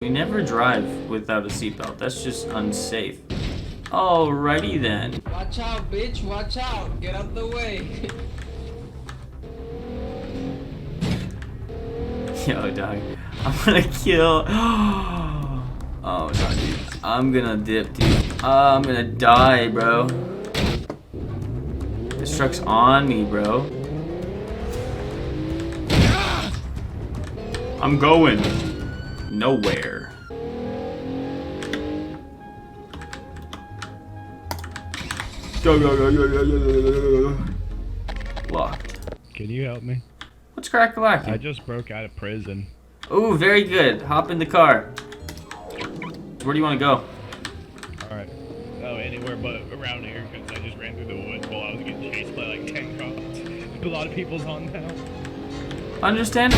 We never drive without a seatbelt. That's just unsafe. Alrighty then. Watch out, bitch. Watch out. Get out the way. Yo, dog. I'm gonna kill. Oh, no, dude. I'm gonna dip, dude. I'm gonna die, bro. This truck's on me, bro. I'm going nowhere. Go, go, go, go, go, go, go, go. Locked. Can you help me? What's crack-a-lacking? I just broke out of prison. Ooh, very good. Hop in the car. Where do you want to go? Alright. Oh, anywhere but around here, because I just ran through the woods while I was getting chased by like 10 cops. A lot of people's on now. Understand?